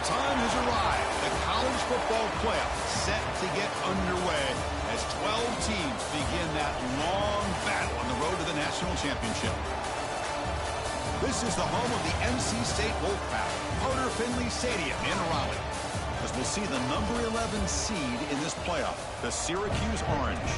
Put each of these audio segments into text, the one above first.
The time has arrived. The college football playoff set to get underway as 12 teams begin that long battle on the road to the national championship. This is the home of the NC State Wolfpack, Carter Finley Stadium in Raleigh, as we'll see the number 11 seed in this playoff, the Syracuse Orange,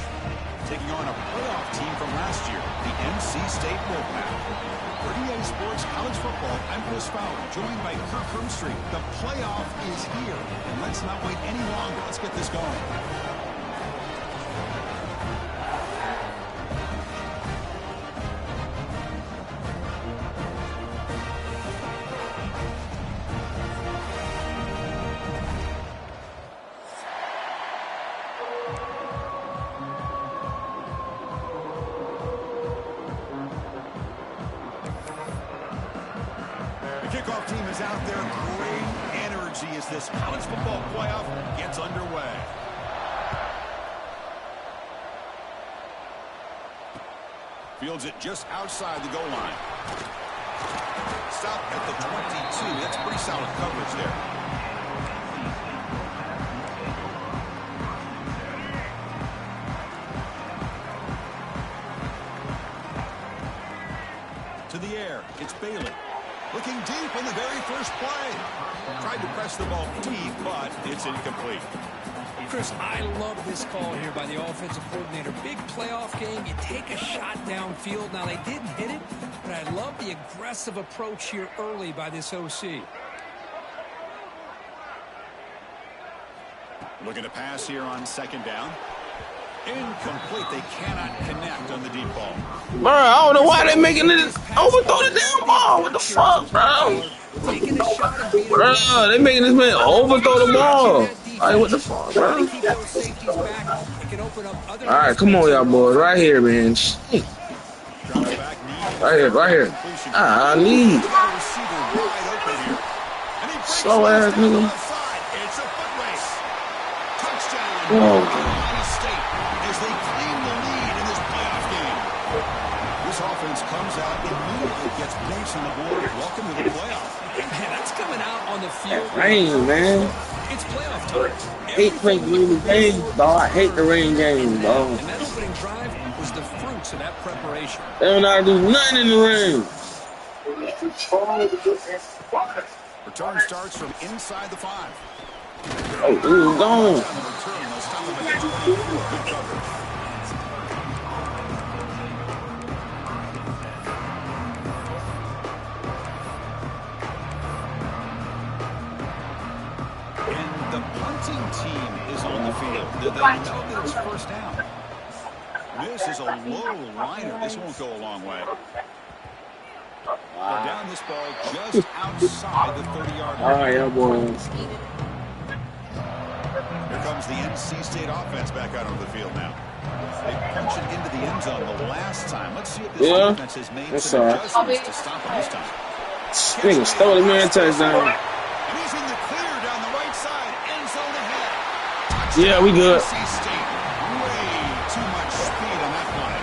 taking on a playoff team from last year, the NC State Wolfpack. For EA Sports College Football, I'm Chris Fowler, joined by Kirk Hermstreet. The playoff is here, and let's not wait any longer. Let's get this going. Kickoff team is out there. Great energy as this college football playoff gets underway. Fields it just outside the goal line. Stop at the 22. That's pretty solid coverage there. To the air. It's Bailey. Looking deep on the very first play. Tried to press the ball deep, but it's incomplete. Chris, I love this call here by the offensive coordinator. Big playoff game. You take a shot downfield. Now, they didn't hit it, but I love the aggressive approach here early by this OC. Looking to pass here on second down. Incomplete. They cannot connect on the deep ball. Bro, I don't know why they're making this overthrow the damn ball. What the fuck, bro? Bro, they making this man overthrow the ball. Like, what the fuck, bro? All right, come on, y'all boys. Right here, man. Shit. Right here, right here. I lead. Slow ass nigga. Whoa. Comes out immediately, gets points on the board. Welcome to the playoff. Man, that's coming out on the field. Rain, man. It's playoff time. I hate playing rain games, dog. I hate the rain games, dog. And that opening drive was the fruits of that preparation. They don't know how to do nothing in the rain. Return starts from inside the 5. Oh, he's gone. Good coverage. The punting team is on the field. They know that it's first down. This is a low liner. This won't go a long way. Down this ball just outside the 30-yard line. All right, yeah, boys. Here comes the NC State offense back out on the field now. They punched it into the end zone the last time. Let's see if this defense has made some adjustments to stop him this time. Nigga stole the man touchdown. And he's in the clear down the right side. End zone ahead. Yeah, we good. NC State, way too much speed on that play.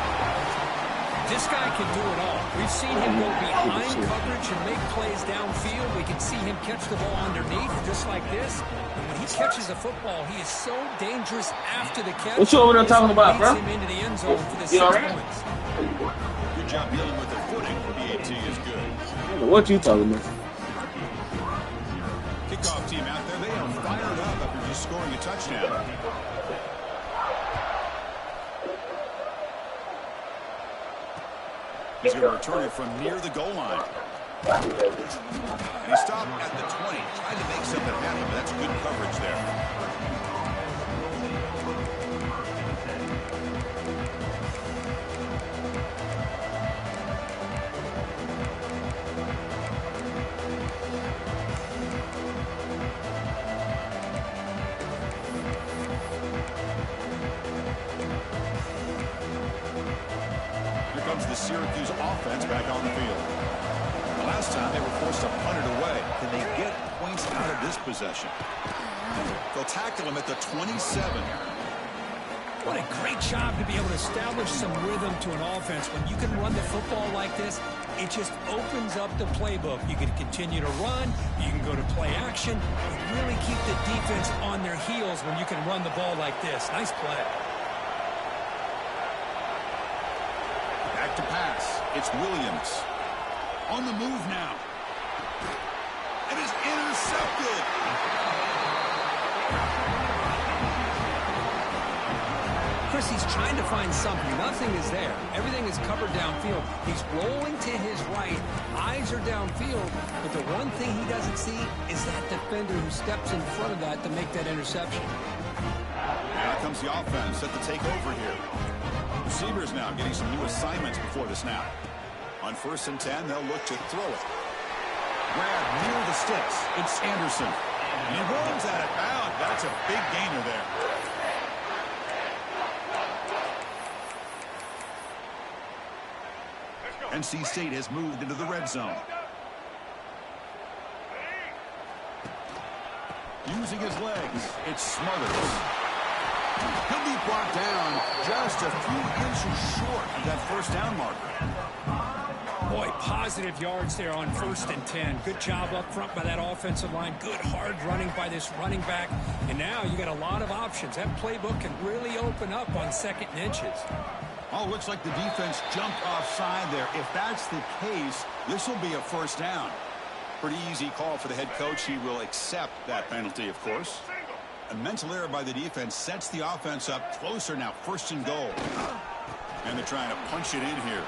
This guy can do it all. We've seen him go behind coverage and make plays downfield. We can see him catch the ball underneath just like this. And when he catches a football, he is so dangerous after the catch. What you over there talking about, bro? Him into the end zone for the 6 points. Good job dealing with the footing. PAT is good. What you talking about? Kickoff team out there. They are fired up after just scoring a touchdown. He's going to return it from near the goal line. And he stopped at the 20. Tried to make something happen, but that's good coverage there. The Syracuse offense back on the field. The last time they were forced to punt it away. Can they get points out of this possession? They'll tackle him at the 27. What a great job to be able to establish some rhythm to an offense. When you can run the football like this, it just opens up the playbook. You can continue to run. You can go to play action. And really keep the defense on their heels when you can run the ball like this. Nice play. Back to pass. It's Williams. On the move now. It is intercepted. Chris, he's trying to find something. Nothing is there. Everything is covered downfield. He's rolling to his right. Eyes are downfield. But the one thing he doesn't see is that defender who steps in front of that to make that interception. Now comes the offense set to take over here. Receivers now getting some new assignments before the snap. On 1st and 10, they'll look to throw it. Grab near the sticks. It's Anderson. And he rolls out of bounds. That's a big gainer there. NC State has moved into the red zone. Using his legs, it's Smothers. He'll be brought down just a few inches short of that 1st down marker. Boy, positive yards there on 1st and 10. Good job up front by that offensive line. Good hard running by this running back. And now you got a lot of options. That playbook can really open up on 2nd and inches. Oh, looks like the defense jumped offside there. If that's the case, this will be a 1st down. Pretty easy call for the head coach. He will accept that penalty, of course. A mental error by the defense sets the offense up closer now, 1st and goal. And they're trying to punch it in here.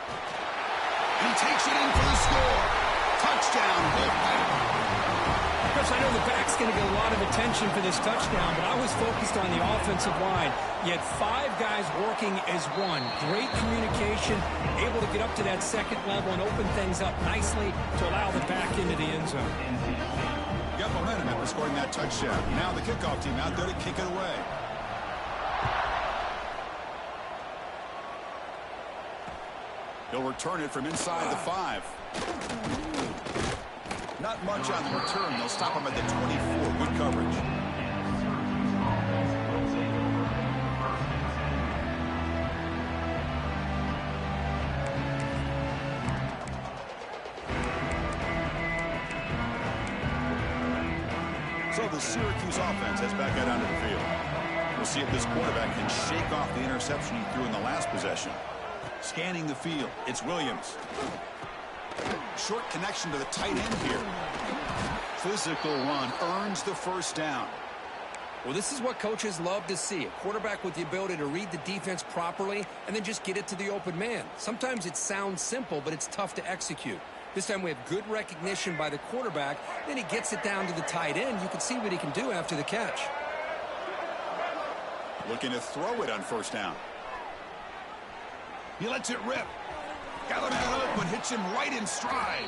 He takes it in for the score. Touchdown, Wolfpack. Chris, I know the back's going to get a lot of attention for this touchdown, but I was focused on the offensive line. You had 5 guys working as one. Great communication, able to get up to that 2nd level and open things up nicely to allow the back into the end zone. Got momentum after scoring that touchdown. Now the kickoff team out there to kick it away. He'll return it from inside the 5. Not much on the return. They'll stop him at the 24. Good coverage. So the Syracuse offense has back out onto the field. We'll see if this quarterback can shake off the interception he threw in the last possession. Scanning the field, it's Williams. Short connection to the tight end here. Physical run earns the 1st down. Well, this is what coaches love to see. A quarterback with the ability to read the defense properly and then just get it to the open man. Sometimes it sounds simple, but it's tough to execute. This time we have good recognition by the quarterback. Then he gets it down to the tight end. You can see what he can do after the catch. Looking to throw it on 1st down. He lets it rip. Got him out open, hits him right in stride.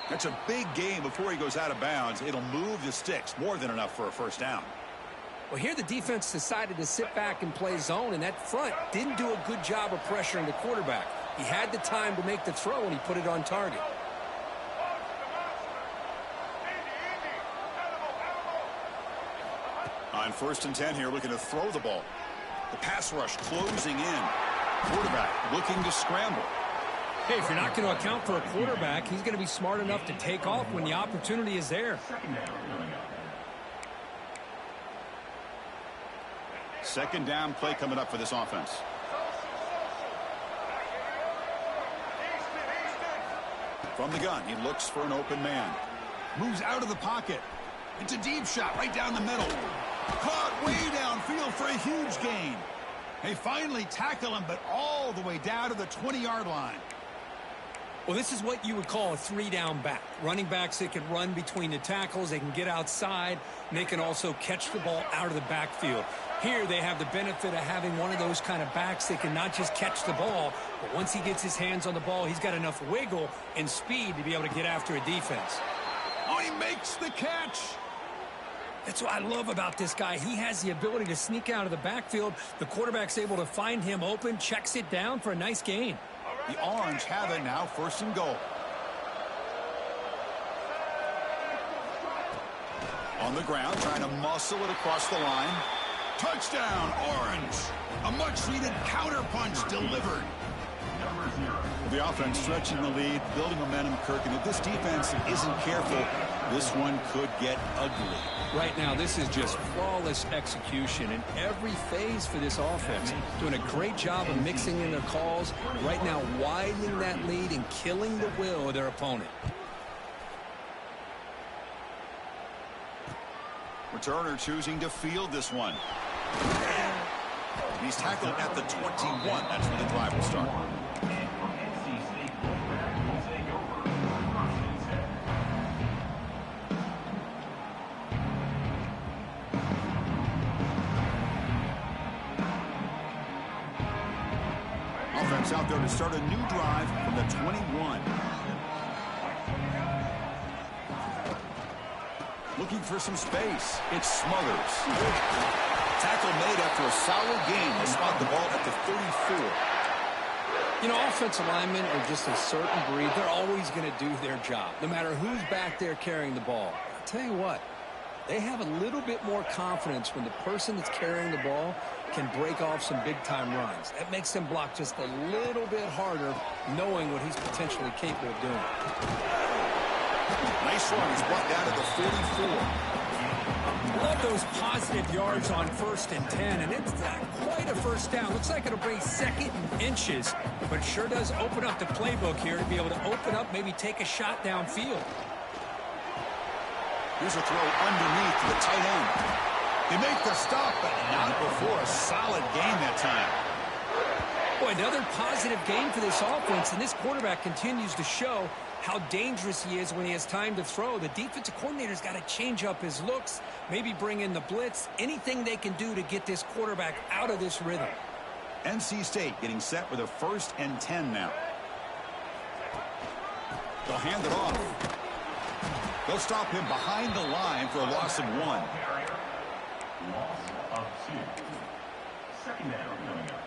That's a big gain before he goes out of bounds. It'll move the sticks, more than enough for a 1st down. Well, here the defense decided to sit back and play zone, and that front didn't do a good job of pressuring the quarterback. He had the time to make the throw, and he put it on target. On 1st and 10 here, looking to throw the ball. The pass rush closing in. Quarterback looking to scramble. Hey, if you're not going to account for a quarterback, he's going to be smart enough to take off when the opportunity is there. 2nd down play coming up for this offense. From the gun, he looks for an open man. Moves out of the pocket. It's a deep shot right down the middle. Caught way downfield for a huge gain. They finally tackle him, but all the way down to the 20-yard line. Well, this is what you would call a 3-down back. Running backs that can run between the tackles, they can get outside, and they can also catch the ball out of the backfield. Here they have the benefit of having one of those kind of backs that can not just catch the ball, but once he gets his hands on the ball, he's got enough wiggle and speed to be able to get after a defense. Oh, he makes the catch. That's what I love about this guy. He has the ability to sneak out of the backfield. The quarterback's able to find him open, checks it down for a nice gain. The Orange have it now, 1st and goal. On the ground, trying to muscle it across the line. Touchdown, Orange. A much-needed counterpunch delivered. The offense stretching the lead, building momentum, Kirk. And if this defense isn't careful, this one could get ugly. Right now, this is just flawless execution in every phase for this offense. Doing a great job of mixing in their calls. Right now, widening that lead and killing the will of their opponent. Returner choosing to field this one. He's tackled at the 21. That's where the drive will start. Offense out there to start a new drive from the 21. Looking for some space. It's Smothers. Tackle made after a solid gain. They spot the ball at the 34. You know, offensive linemen are just a certain breed. They're always going to do their job, no matter who's back there carrying the ball. I'll tell you what, they have a little bit more confidence when the person that's carrying the ball can break off some big-time runs. That makes them block just a little bit harder, knowing what he's potentially capable of doing. Nice run. He's brought down to the 44. Love those positive yards on 1st and 10, and it's quite a first down. Looks like it'll bring 2nd and inches, but it sure does open up the playbook here to be able to open up, maybe take a shot downfield. Here's a throw underneath to the tight end. They make the stop, but not before a solid gain that time. Boy, another positive game for this offense, and this quarterback continues to show how dangerous he is when he has time to throw. The defensive coordinator's got to change up his looks, maybe bring in the blitz, anything they can do to get this quarterback out of this rhythm. NC State getting set with a 1st and 10 now. They'll hand it off. They'll stop him behind the line for a loss of 1. Loss of 2. 2nd down coming up.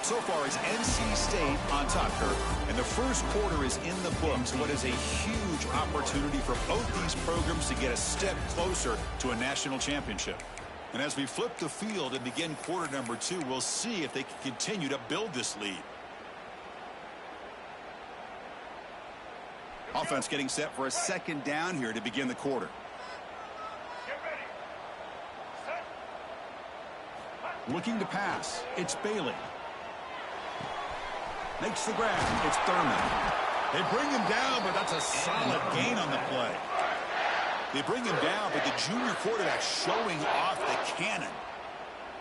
So far, it's NC State on top, Kirk. And the first quarter is in the books. What is a huge opportunity for both these programs to get a step closer to a national championship. And as we flip the field and begin quarter number 2, we'll see if they can continue to build this lead. Offense getting set for a 2nd down here to begin the quarter. Looking to pass. It's Bailey. Makes the grab. It's Thurman. They bring him down, but that's a solid gain on the play. They bring him down, but the junior quarterback showing off the cannon.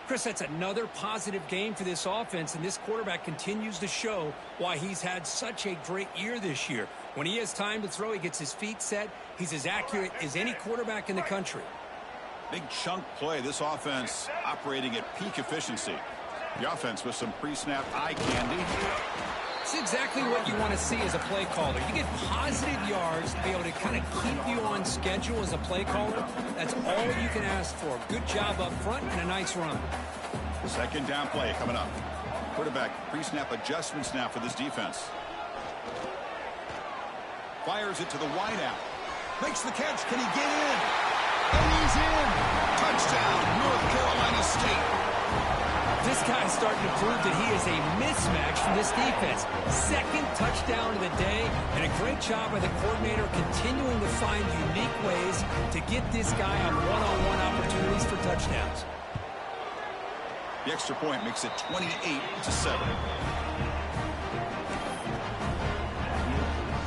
Chris, that's another positive game for this offense, and this quarterback continues to show why he's had such a great year this year. When he has time to throw, he gets his feet set. He's as accurate as any quarterback in the country. Big chunk play. This offense operating at peak efficiency. The offense with some pre-snap eye candy. It's exactly what you want to see as a play caller. You get positive yards to be able to kind of keep you on schedule as a play caller. That's all you can ask for. Good job up front and a nice run. 2nd down play coming up. Quarterback pre-snap adjustments now for this defense. Fires it to the wideout. Makes the catch. Can he get in? And he's in. Touchdown, North Carolina State. This guy's starting to prove that he is a mismatch from this defense. 2nd touchdown of the day, and a great job by the coordinator continuing to find unique ways to get this guy on one-on-one opportunities for touchdowns. The extra point makes it 28-7.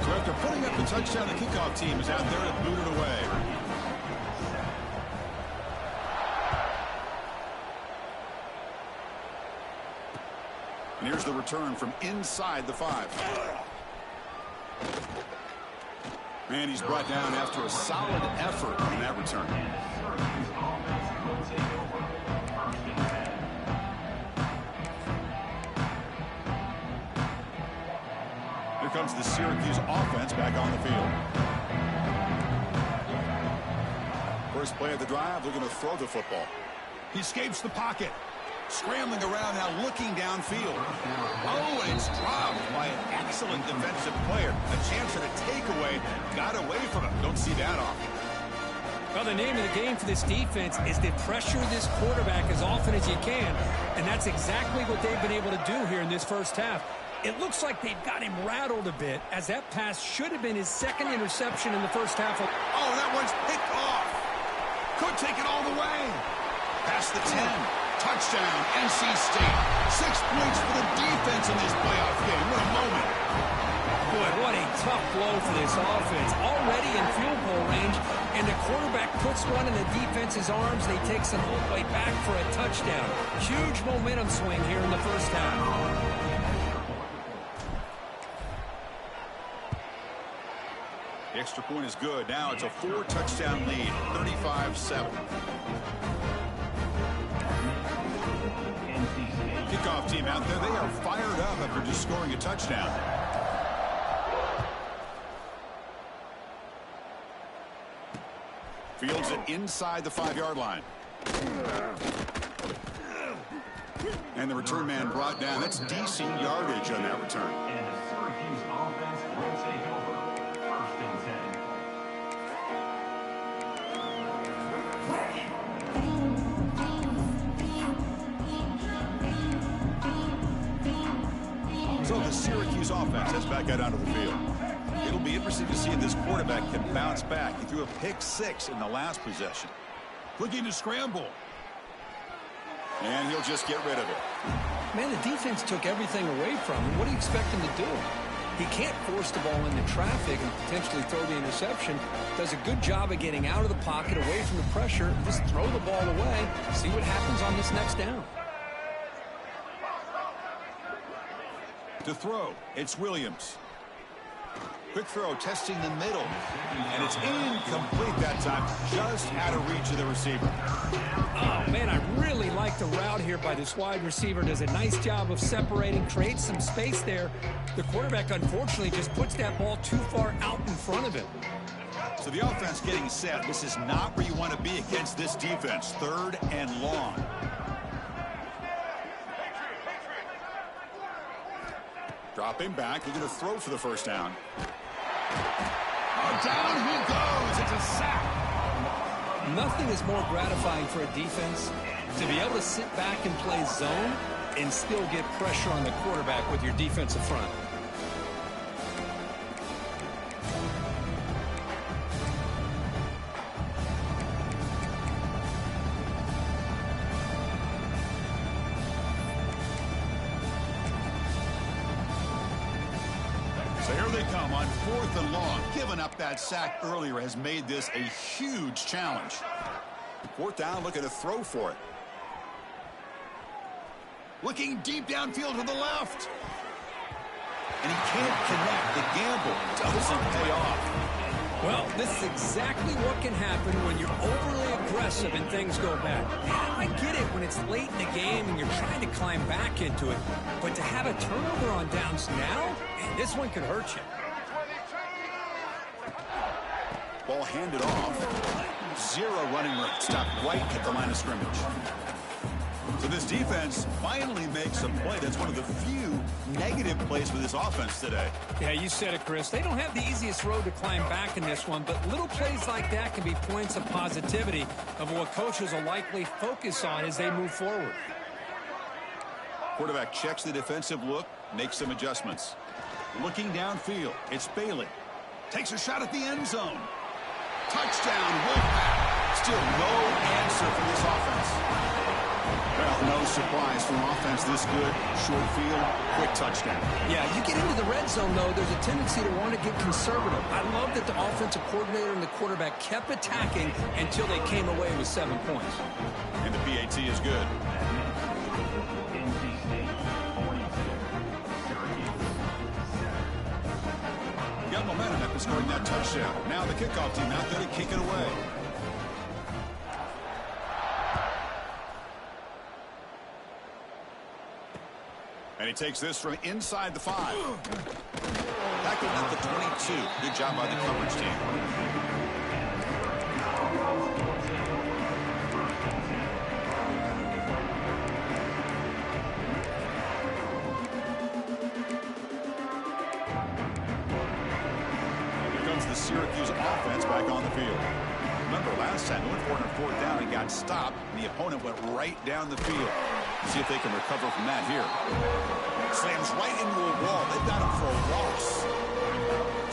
So after putting up the touchdown, the kickoff team is out there to boot it away. And here's the return from inside the 5. And he's brought down after a solid effort on that return. Here comes the Syracuse offense back on the field. First play of the drive, they're going to throw the football. He escapes the pocket. Scrambling around now, looking downfield. Oh, and it's dropped by an excellent defensive player. A chance at a takeaway. Got away from him. Don't see that often. Well, the name of the game for this defense is to pressure this quarterback as often as you can, and that's exactly what they've been able to do here in this first half. It looks like they've got him rattled a bit, as that pass should have been his second interception in the first half. Oh, that one's picked off. Could take it all the way. Past the 10. Touchdown, NC State. 6 points for the defense in this playoff game. What a moment. Boy, what a tough blow for this offense. Already in field goal range, and the quarterback puts one in the defense's arms. They take some all the way back for a touchdown. Huge momentum swing here in the first half. The extra point is good. Now it's a 4-touchdown lead, 35-7. Kickoff team out there. They are fired up after just scoring a touchdown. Fields it inside the 5-yard line. And the return man brought down. That's decent yardage on that return. And the Syracuse offense will take over. 1st and 10. So the Syracuse offense heads back out onto the field. It'll be interesting to see if this quarterback can bounce back. He threw a pick-6 in the last possession. Looking to scramble. And he'll just get rid of it. Man, the defense took everything away from him. What do you expect him to do? He can't force the ball into traffic and potentially throw the interception. Does a good job of getting out of the pocket, away from the pressure. Just throw the ball away. See what happens on this next down. To throw, it's Williams. Quick throw, testing the middle. And it's incomplete that time. Just out of reach of the receiver. Oh, man, I really like the route here by this wide receiver. Does a nice job of separating, creates some space there. The quarterback, unfortunately, just puts that ball too far out in front of him. So the offense getting set. This is not where you want to be against this defense. 3rd and long. Dropping back. They're going to throw for the first down. Oh, down he goes. It's a sack. Nothing is more gratifying for a defense to be able to sit back and play zone and still get pressure on the quarterback with your defensive front. So here they come on 4th and long. Giving up that sack earlier has made this a huge challenge. 4th down, looking to throw for it. Looking deep downfield to the left. And he can't connect. The gamble doesn't pay off. Well, this is exactly what can happen when you're overly aggressive and things go bad. I get it when it's late in the game and you're trying to climb back into it. But to have a turnover on downs now, this one could hurt you. Ball handed off. 0 running room. Stopped right at the line of scrimmage. So this defense finally makes a play. That's one of the few negative plays for this offense today. Yeah, you said it, Chris. They don't have the easiest road to climb back in this one, but little plays like that can be points of positivity of what coaches will likely focus on as they move forward. Quarterback checks the defensive look, makes some adjustments. Looking downfield, it's Bailey. Takes a shot at the end zone. Touchdown, Wolfpack. Still no answer for this offense. Well, no surprise from offense this good. Short field, quick touchdown. Yeah, you get into the red zone, though, there's a tendency to want to get conservative. I love that the offensive coordinator and the quarterback kept attacking until they came away with 7 points. And the PAT is good. NC State 42. Syracuse 7. Got momentum after scoring that touchdown. Now the kickoff team out there to kick it away. And he takes this from inside the 5. Tackled at the 22. Good job by the coverage team. offense back on the field. Remember, last time they went for it on fourth down and got stopped, and the opponent went right down the field. See if they can recover from that here. Slams right into a wall. They've got him for a loss.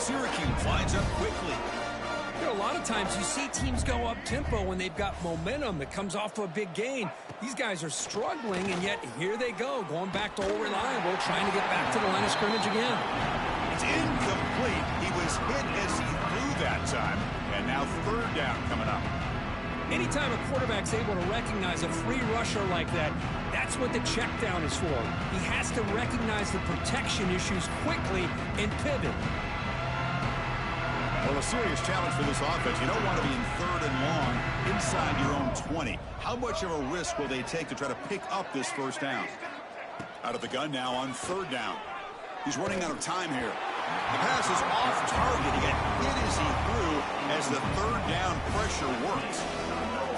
Syracuse lines up quickly. You know, a lot of times you see teams go up-tempo when they've got momentum that comes off of a big gain. These guys are struggling, and yet here they go, going back to old reliable, trying to get back to the line of scrimmage again. It's incomplete. He was hit as he threw that time, and now third down coming up. Anytime a quarterback's able to recognize a free rusher like that, that's what the check down is for. He has to recognize the protection issues quickly and pivot. Well, a serious challenge for this offense. You don't want to be in third and long inside your own 20. How much of a risk will they take to try to pick up this first down? Out of the gun now on third down. He's running out of time here. The pass is off target. He got hit as he threw as the third down pressure works.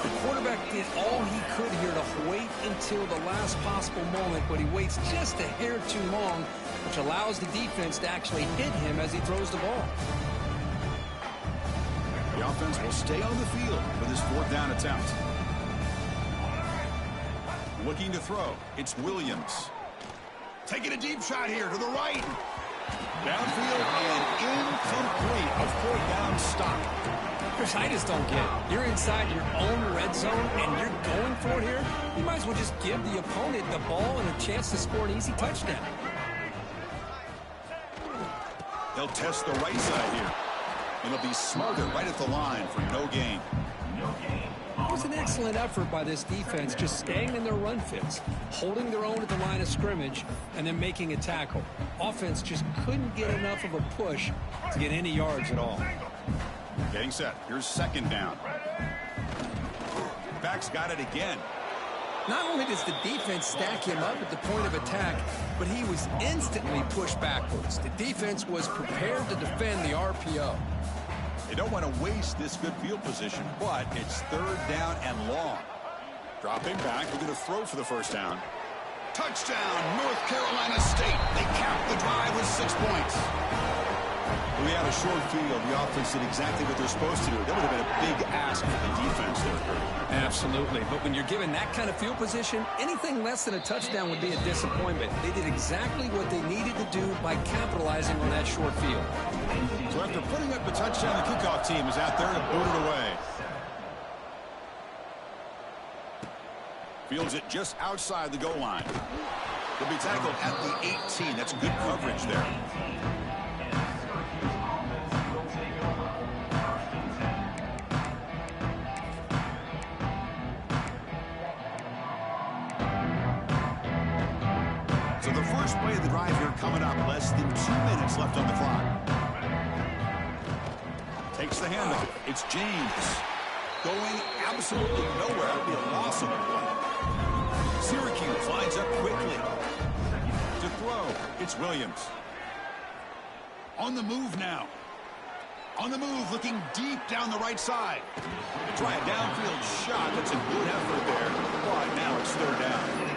The quarterback did all he could here to wait until the last possible moment, but he waits just a hair too long, which allows the defense to actually hit him as he throws the ball. The offense will stay on the field for this fourth down attempt. Looking to throw. It's Williams. Taking a deep shot here to the right. Downfield and incomplete. A fourth down stop. Chris, I just don't get it. You're inside your own red zone and you're going for it here. You might as well just give the opponent the ball and a chance to score an easy touchdown. They'll test the right side here. And they'll be smothered right at the line for no gain. It was an excellent effort by this defense, just staying in their run fits, holding their own at the line of scrimmage, and then making a tackle. Offense just couldn't get enough of a push to get any yards at all. Getting set. Here's second down. Back's got it again. Not only does the defense stack him up at the point of attack, but he was instantly pushed backwards. The defense was prepared to defend the RPO. They don't want to waste this good field position, but it's third down and long. Dropping back, we're going to throw for the first down. Touchdown, North Carolina State. They cap the drive with 6 points. We had a short field. The offense did exactly what they're supposed to do. That would have been a big ask for the defense there. Absolutely. But when you're given that kind of field position, anything less than a touchdown would be a disappointment. They did exactly what they needed to do by capitalizing on that short field. So after putting up the touchdown, the kickoff team is out there to boot it away. Fields it just outside the goal line. He'll be tackled at the 18. That's good coverage there. So the first play of the drive here coming up. Less than 2 minutes left on the clock. Takes the handoff. It's James. Going absolutely nowhere. That would be a loss of a play. Syracuse lines up quickly. To throw, it's Williams. On the move now. On the move, looking deep down the right side. They try a downfield shot. That's a good effort there. But now it's third down.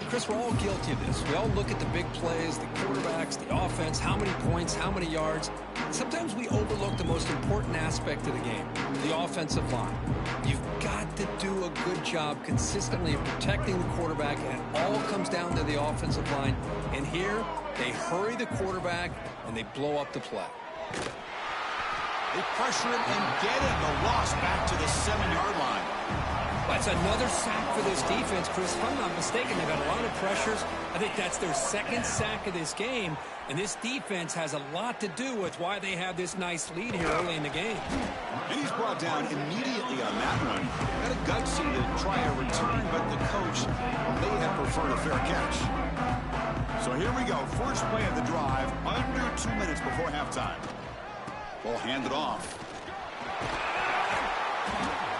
Chris, we're all guilty of this. We all look at the big plays, the quarterbacks, the offense, how many points, how many yards. Sometimes we overlook the most important aspect of the game, the offensive line. You've got to do a good job consistently of protecting the quarterback, and it all comes down to the offensive line. And here, they hurry the quarterback, and they blow up the play. They pressure him and get him. The loss back to the 7-yard line. That's another sack for this defense, Chris. If I'm not mistaken, they've got a lot of pressures. I think that's their second sack of this game, and this defense has a lot to do with why they have this nice lead here early in the game. And he's brought down immediately on that one. Got a gutsy to try a return, but the coach may have preferred a fair catch. So here we go. First play of the drive, under 2 minutes before halftime. Ball handed off.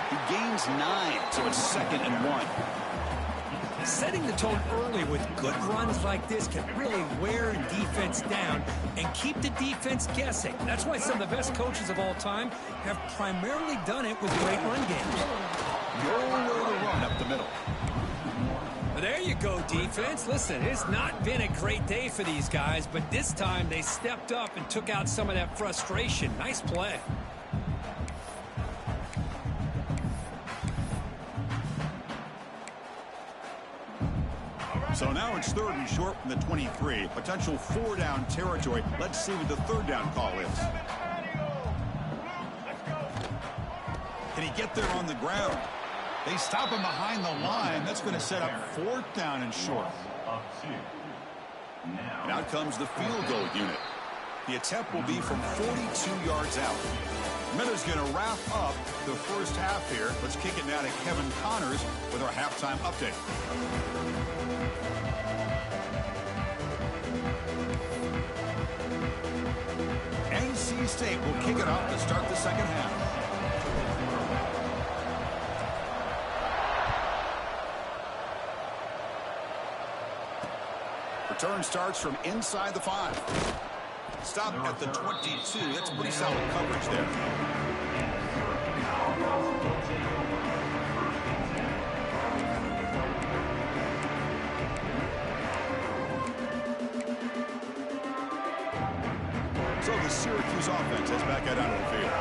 He gains 9, so it's 2nd and 1. Setting the tone early with good runs like this can really wear a defense down and keep the defense guessing. That's why some of the best coaches of all time have primarily done it with great run games. Nowhere to run up the middle. There you go, defense. Listen, it's not been a great day for these guys, but this time they stepped up and took out some of that frustration. Nice play. So now it's 3rd and short from the 23. Potential 4-down territory. Let's see what the 3rd down call is. Can he get there on the ground? They stop him behind the line. That's going to set up 4th down and short. And out comes the field goal unit. The attempt will be from 42 yards out. Miller's going to wrap up the first half here. Let's kick it now to Kevin Connors with our halftime update. NC State will kick it off to start the second half. Return starts from inside the 5. Stop at the 22. That's pretty solid coverage there. So the Syracuse offense is back out onto the field.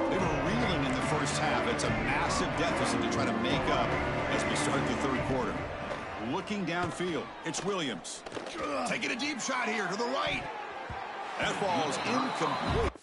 They were reeling in the first half. It's a massive deficit to try to make up as we start the 3rd quarter. Looking downfield, it's Williams. Taking a deep shot here to the right. That ball is incomplete.